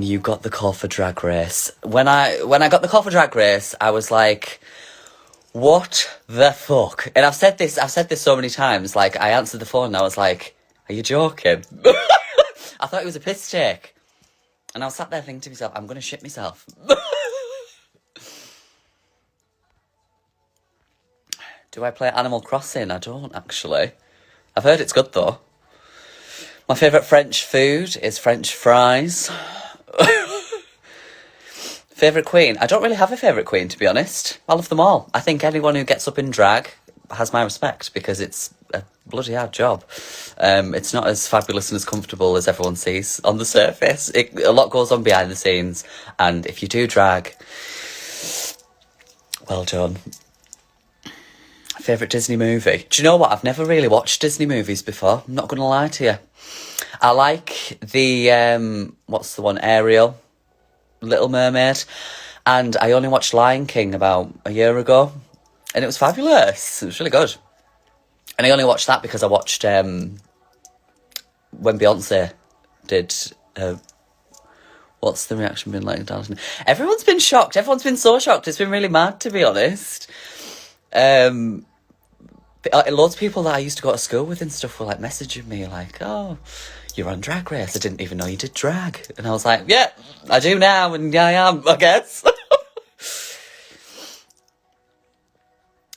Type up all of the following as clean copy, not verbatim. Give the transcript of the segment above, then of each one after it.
you got the call for Drag Race. When I got the call for Drag Race, I was like, what the fuck? And I've said this so many times. Like, I answered the phone and I was like, are you joking? I thought it was a piss take. And I was sat there thinking to myself, I'm going to shit myself. Do I play Animal Crossing? I don't, actually. I've heard it's good, though. My favourite French food is French fries. Favourite queen? I don't really have a favourite queen, to be honest. I love them all. I think anyone who gets up in drag has my respect, because it's a bloody hard job. It's not as fabulous and as comfortable as everyone sees on the surface. A lot goes on behind the scenes, and if you do drag, well done. Favourite Disney movie? Do you know what? I've never really watched Disney movies before. I'm not going to lie to you. I like the, what's the one, Ariel, Little Mermaid, and I only watched Lion King about a year ago, and it was fabulous. It was really good. And I only watched that because I watched when Beyonce did what's the reaction been like, darling? Everyone's been shocked. Everyone's been so shocked. It's been really mad, to be honest. Loads of people that I used to go to school with and stuff were like messaging me like, oh, you're on Drag Race. I didn't even know you did drag. And I was like, yeah, I do now, and yeah, I am, I guess.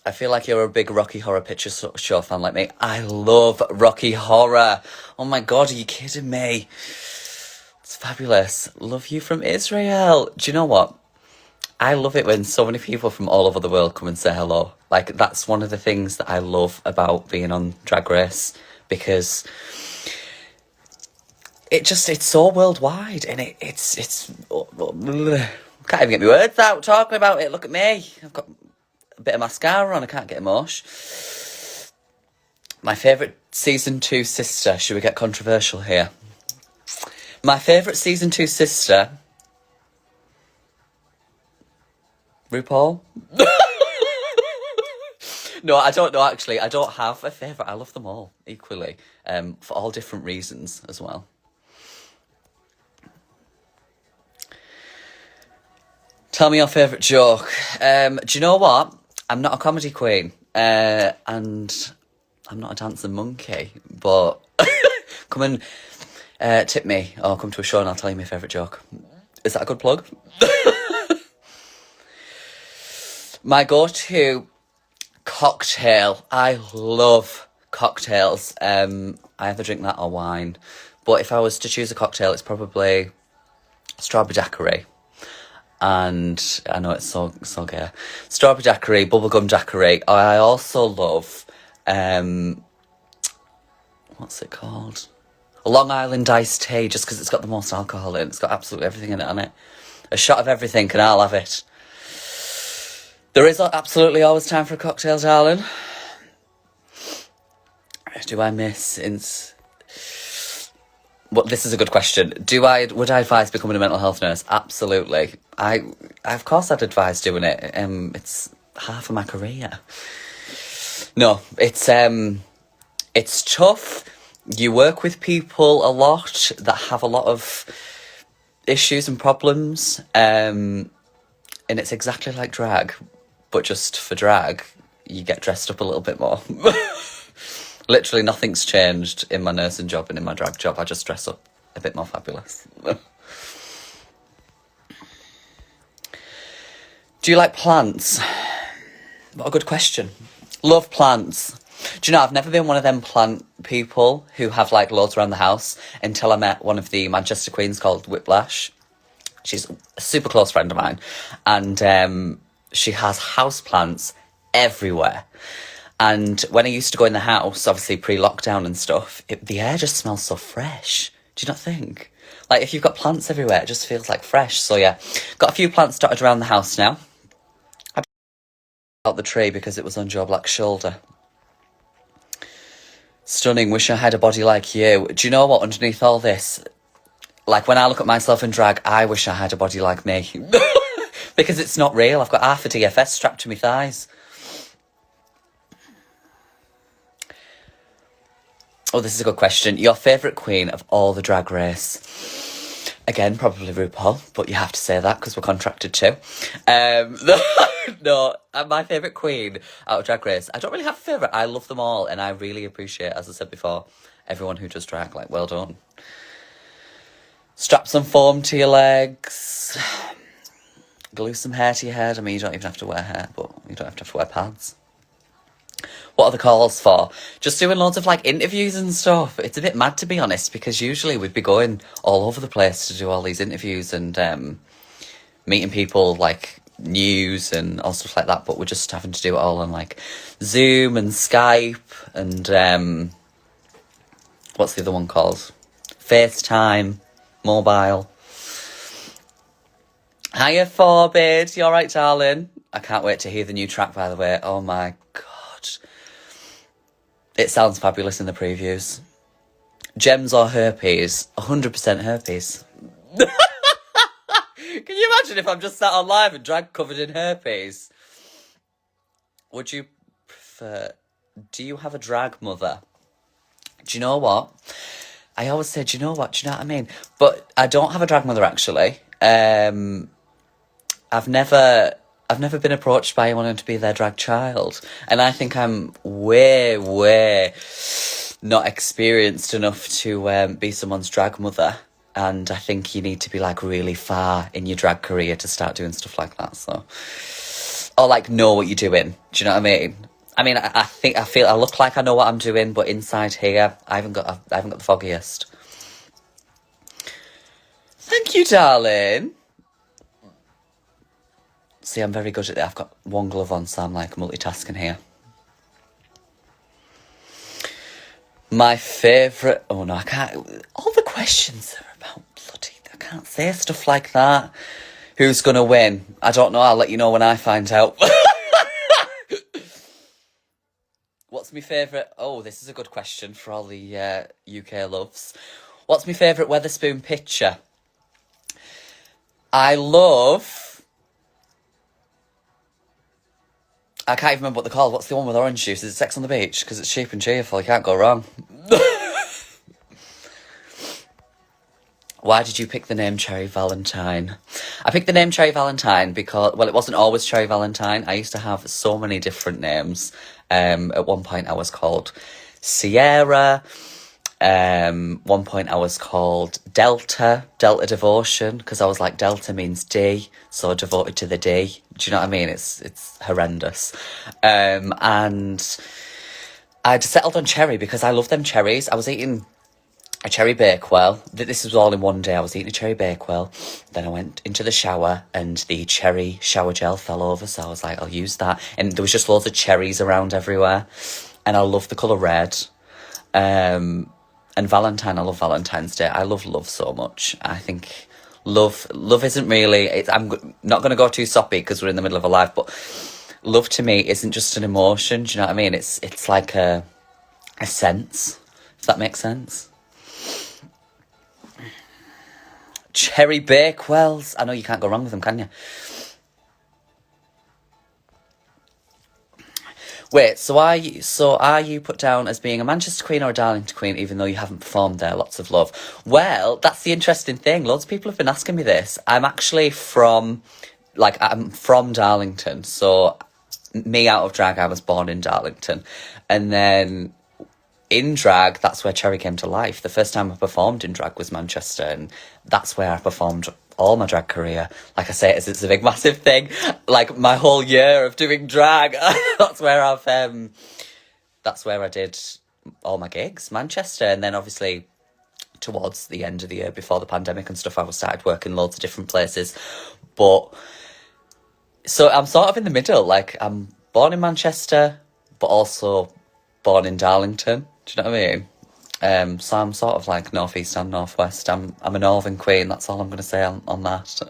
I feel like you're a big Rocky Horror Picture Show fan like me. I love Rocky Horror. Oh my God, are you kidding me? It's fabulous. Love you from Israel. Do you know what? I love it when so many people from all over the world come and say hello. Like, that's one of the things that I love about being on Drag Race, because it's so worldwide, and it's can't even get my words out talking about it. Look at me. I've got a bit of mascara on. I can't get emotion. My favourite season 2 sister. Should we get controversial here? My favourite season 2 sister, RuPaul. No, I don't know, actually. I don't have a favourite. I love them all equally, for all different reasons as well. Tell me your favourite joke. Do you know what? I'm not a comedy queen, and I'm not a dancing monkey, but come and tip me, or come to a show and I'll tell you my favourite joke. Is that a good plug? My go-to cocktail. I love cocktails. I either drink that or wine. But if I was to choose a cocktail, it's probably strawberry daiquiri. And I know it's so gay. Strawberry daiquiri, bubblegum daiquiri. I also love, what's it called? A Long Island iced tea, just because it's got the most alcohol in. It's got absolutely everything in it, hasn't it? A shot of everything, and I'll have it. There is absolutely always time for a cocktail, darling. Do I miss... Well, this is a good question. Would I advise becoming a mental health nurse? Absolutely. Of course I'd advise doing it. It's half of my career. No, it's tough. You work with people a lot that have a lot of issues and problems, and it's exactly like drag, but just for drag, you get dressed up a little bit more. Literally nothing's changed in my nursing job and in my drag job. I just dress up a bit more fabulous. Do you like plants? What a good question. Love plants. Do you know, I've never been one of them plant people who have like loads around the house until I met one of the Manchester Queens called Whiplash. She's a super close friend of mine, and she has house plants everywhere. And when I used to go in the house, obviously pre-lockdown and stuff, the air just smells so fresh. Do you not think? Like, if you've got plants everywhere, it just feels like fresh. So yeah, got a few plants dotted around the house now. I out the tree because it was on Joe Black's shoulder. Stunning, wish I had a body like you. Do you know what, underneath all this, like when I look at myself in drag, I wish I had a body like me. Because it's not real. I've got half a DFS strapped to my thighs. Oh, this is a good question. Your favourite queen of all the Drag Race? Again, probably RuPaul, but you have to say that because we're contracted to. No, my favourite queen out of Drag Race. I don't really have a favourite. I love them all, and I really appreciate, as I said before, everyone who does drag. Like, well done. Strap some foam to your legs. Glue some hair to your head. I mean, you don't even have to wear hair, but you don't have to wear pads. What are the calls for? Just doing loads of like interviews and stuff. It's a bit mad, to be honest, because usually we'd be going all over the place to do all these interviews and meeting people, like news and all stuff like that. But we're just having to do it all on like Zoom and Skype and what's the other one called? FaceTime, mobile. Hiya, Forbid. You all right, darling? I can't wait to hear the new track, by the way. Oh my God. It sounds fabulous in the previews. Gems or herpes? 100% herpes. Can you imagine if I'm just sat on live and drag covered in herpes? Would you prefer... Do you have a drag mother? Do you know what? I always say, do you know what? Do you know what I mean? But I don't have a drag mother, actually. I've never been approached by anyone to be their drag child. And I think I'm way not experienced enough to be someone's drag mother. And I think you need to be like really far in your drag career to start doing stuff like that. So, or like know what you're doing. Do you know what I mean? I mean, I feel I look like I know what I'm doing, but inside here, I haven't got the foggiest. Thank you, darling. See, I'm very good at it. I've got one glove on, so I'm like multitasking here. My favourite... Oh no, I can't... All the questions are about bloody... I can't say stuff like that. Who's going to win? I don't know. I'll let you know when I find out. What's my favourite... Oh, this is a good question for all the UK loves. What's my favourite Wetherspoon picture? I love... I can't even remember what they're called. What's the one with orange juice? Is it Sex on the Beach? Because it's cheap and cheerful. You can't go wrong. Why did you pick the name Cherry Valentine? I picked the name Cherry Valentine because, well, it wasn't always Cherry Valentine. I used to have so many different names. At one point I was called Sierra. One point I was called Delta Devotion, because I was like, Delta means D, so devoted to the D. Do you know what I mean? It's horrendous. And I'd settled on Cherry because I love them cherries. I was eating a cherry Bakewell. This was all in one day. I was eating a cherry Bakewell. Then I went into the shower and the cherry shower gel fell over. So I was like, I'll use that. And there was just loads of cherries around everywhere. And I love the colour red. And Valentine, I love Valentine's Day. I love love so much. I think love isn't really... I'm not going to go too soppy because we're in the middle of a live, but love to me isn't just an emotion. Do you know what I mean? It's like a sense, if that makes sense. Cherry Bakewells. I know you can't go wrong with them, can you? Wait, so are you put down as being a Manchester Queen or a Darlington Queen, even though you haven't performed there? Lots of love. Well, that's the interesting thing. Loads of people have been asking me this. I'm actually from Darlington. So me out of drag, I was born in Darlington. And then in drag, that's where Cherry came to life. The first time I performed in drag was Manchester, and that's where I performed all my drag career. Like I say, it's a big massive thing. Like my whole year of doing drag, that's where I did all my gigs, Manchester. And then obviously towards the end of the year, before the pandemic and stuff, I started working loads of different places. But so I'm sort of in the middle. Like I'm born in Manchester, but also born in Darlington. Do you know what I mean? So I'm sort of like northeast and northwest. I'm a northern queen. That's all I'm going to say on that.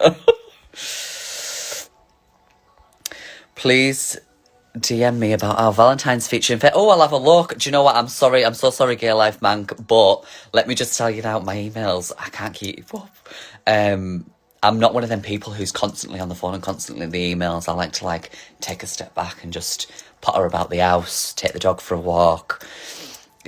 Please DM me about our Valentine's feature. Oh, I'll have a look. Do you know what? I'm sorry. I'm so sorry, Gay Life Man. But let me just tell you now, my emails, I can't keep up. I'm not one of them people who's constantly on the phone and constantly in the emails. I like to take a step back and just potter about the house, take the dog for a walk,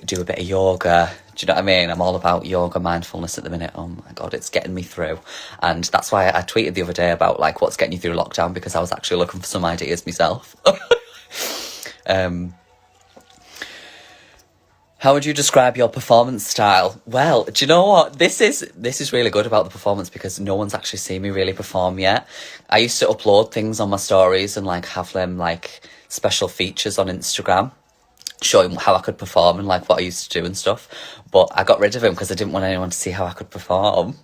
do a bit of yoga, Do you know what I mean? I'm all about yoga mindfulness at the minute. Oh my God, it's getting me through. And that's why I tweeted the other day about like what's getting you through lockdown, because I was actually looking for some ideas myself. How would you describe your performance style? Well, do you know what? This is really good about the performance because no one's actually seen me really perform yet. I used to upload things on my stories and like have them like special features on Instagram showing how I could perform and like what I used to do and stuff. But I got rid of them because I didn't want anyone to see how I could perform.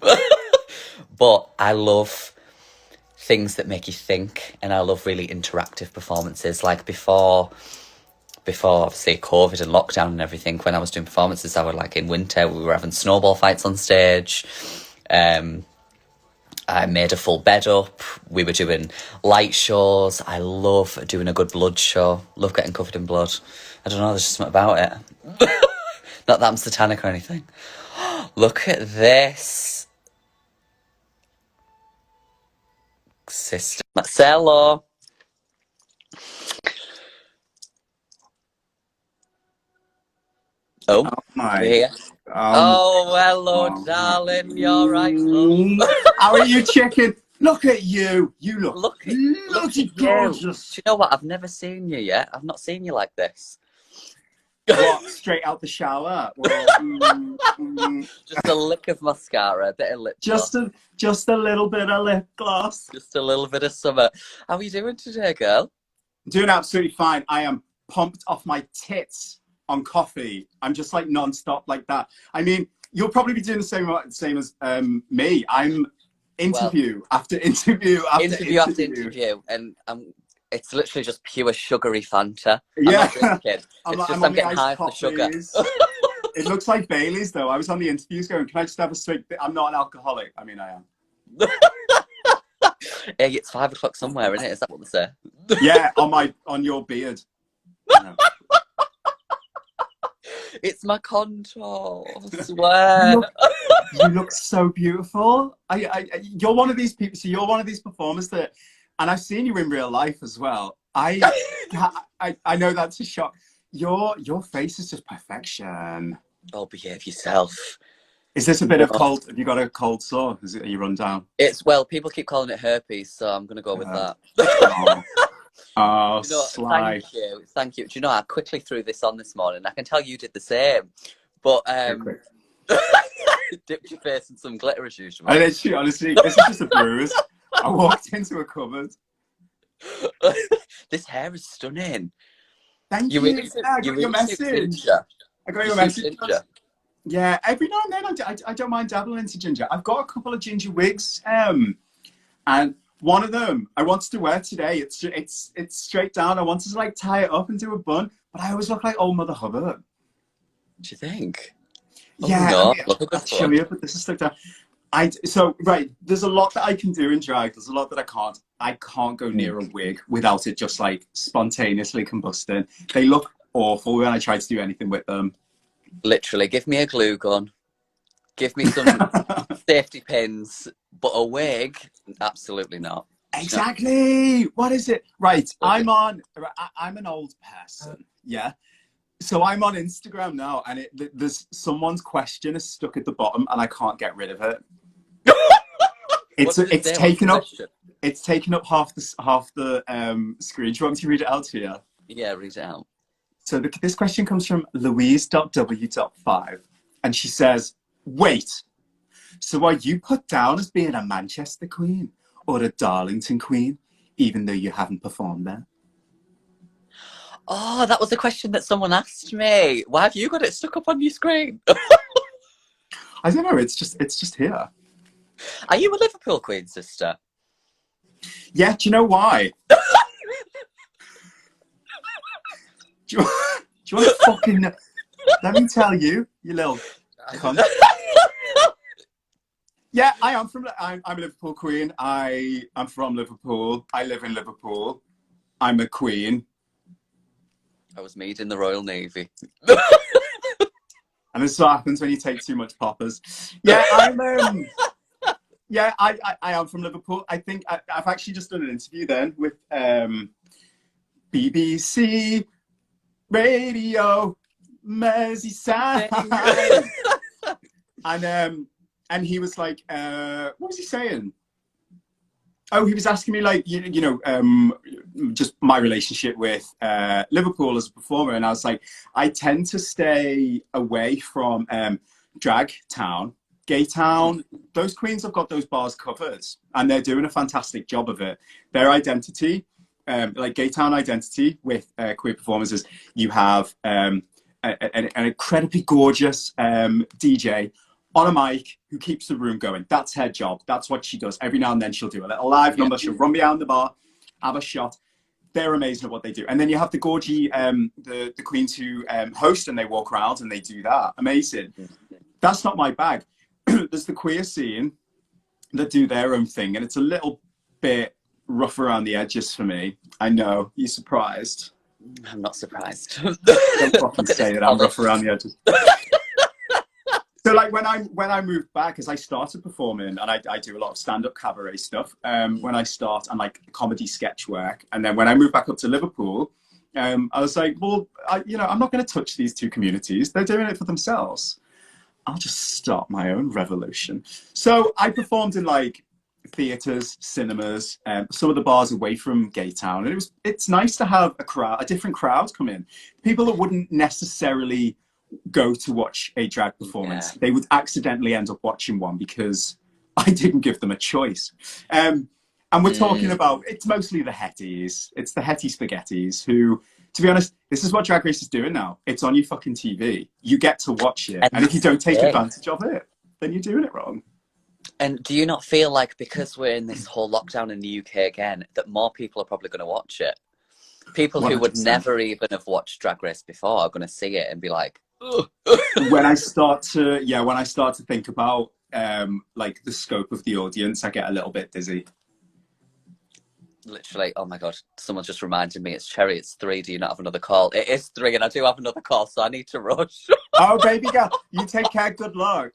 But I love things that make you think, and I love really interactive performances. Like before obviously COVID and lockdown and everything, when I was doing performances, I would like in winter, we were having snowball fights on stage. I made a full bed up. We were doing light shows. I love doing a good blood show. Love getting covered in blood. I don't know, there's just something about it. Not that I'm satanic or anything. Look at this. Sister Marcelo. Oh, my. yeah. Oh, hello, darling. You're right, love. How are you, chicken? Look at you. You look Look at gorgeous. Do you know what? I've never seen you yet. I've not seen you like this. What? Straight out the shower? Well, Just a lick of mascara, a bit of lip gloss. just a little bit of lip gloss. Just a little bit of summer. How are you doing today, girl? Doing absolutely fine. I am pumped off my tits on coffee. I'm just like non-stop like that. I mean, you'll probably be doing the same as me. I'm interview after interview after interview, and it's literally just pure sugary Fanta. Yeah, I'm getting high for sugar. It looks like Bailey's though. I was on the interviews going, can I just have a straight? I'm not an alcoholic. I mean, I am. Hey, it's 5 o'clock somewhere, isn't it? Is that what they say? Yeah, on your beard. It's my contour, I swear. You look so beautiful. You're one of these people. So you're one of these performers that, and I've seen you in real life as well. I know that's a shock. Your face is just perfection. Oh, behave yourself. Is this a bit of cold? Have you got a cold sore? Are you run down? Well, people keep calling it herpes, so I'm going to go with that. Oh, sly. Thank you. Do you know, I quickly threw this on this morning. I can tell you did the same, but dipped your face in some glitter as usual. Honestly, this is just a bruise. I walked into a cupboard. This hair is stunning. Thank you. I got your message. I got your message. Yeah, every now and then I don't mind dabbling into ginger. I've got a couple of ginger wigs, and one of them I wanted to wear today. It's straight down. I wanted to like tie it up and do a bun, but I always look like old Mother Hubbard. Do you think? Yeah, oh, I'll show you, but this is stuck down. Right, there's a lot that I can do in drag. There's a lot that I can't. I can't go near a wig without it just like spontaneously combusting. They look awful when I try to do anything with them. Literally, give me a glue gun. Give me some safety pins, but a wig, absolutely not. Exactly. What is it? Right, I'm an old person. Yeah. So I'm on Instagram now, and there's someone's question is stuck at the bottom, and I can't get rid of it. It's taken up half the screen. Do you want me to read it out to you? Yeah, read it out. So this question comes from Louise.w.5, and she says, "Wait, so are you put down as being a Manchester queen or a Darlington queen, even though you haven't performed there?" Oh, that was a question that someone asked me. Why have you got it stuck up on your screen? I don't know. It's just here. Are you a Liverpool queen, sister? Yeah. Do you know why? Do you want to fucking... Let me tell you, you little cunt. Yeah, I'm a Liverpool queen. I'm from Liverpool. I live in Liverpool. I'm a queen. I was made in the Royal Navy. And this is what happens when you take too much poppers. Yeah, I am from Liverpool. I think I've actually just done an interview then with BBC Radio. Merseyside. And he was like, what was he saying? Oh, he was asking me like, just my relationship with Liverpool as a performer. And I was like, I tend to stay away from drag town, gay town. Those queens have got those bars covered and they're doing a fantastic job of it. Their identity, like gay town identity with queer performers is you have an incredibly gorgeous DJ on a mic who keeps the room going. That's her job. That's what she does. Every now and then she'll do a little live number. She'll run behind the bar, have a shot. They're amazing at what they do. And then you have the gorgy, the queens who host and they walk around and they do that. Amazing. That's not my bag. There's the queer scene that do their own thing. And it's a little bit rough around the edges for me. I know. You're surprised. I'm not surprised. Don't fucking say that I'm rough around the edges. So like when I moved back, as I started performing, and I do a lot of stand-up cabaret stuff, when I start and like comedy sketch work, and then when I moved back up to Liverpool, I was like, well, I'm not going to touch these two communities. They're doing it for themselves. I'll just start my own revolution. So I performed in like theatres, cinemas, some of the bars away from gay town, and it's nice to have a different crowd come in, people that wouldn't necessarily go to watch a drag performance. They would accidentally end up watching one because I didn't give them a choice. And we're talking about, it's mostly the hetties. It's the hetty spaghettis who, to be honest, this is what Drag Race is doing now. It's on your fucking TV. You get to watch it. And if you don't take advantage of it, then you're doing it wrong. And do you not feel like because we're in this whole lockdown in the UK again, that more people are probably going to watch it? People 100%. Who would never even have watched Drag Race before are going to see it and be like, when I start to think about like the scope of the audience, I get a little bit dizzy. Literally, oh my god, someone just reminded me, it's Cherry, it's 3, do you not have another call? It is 3 and I do have another call, so I need to rush. Oh baby girl, you take care, good luck.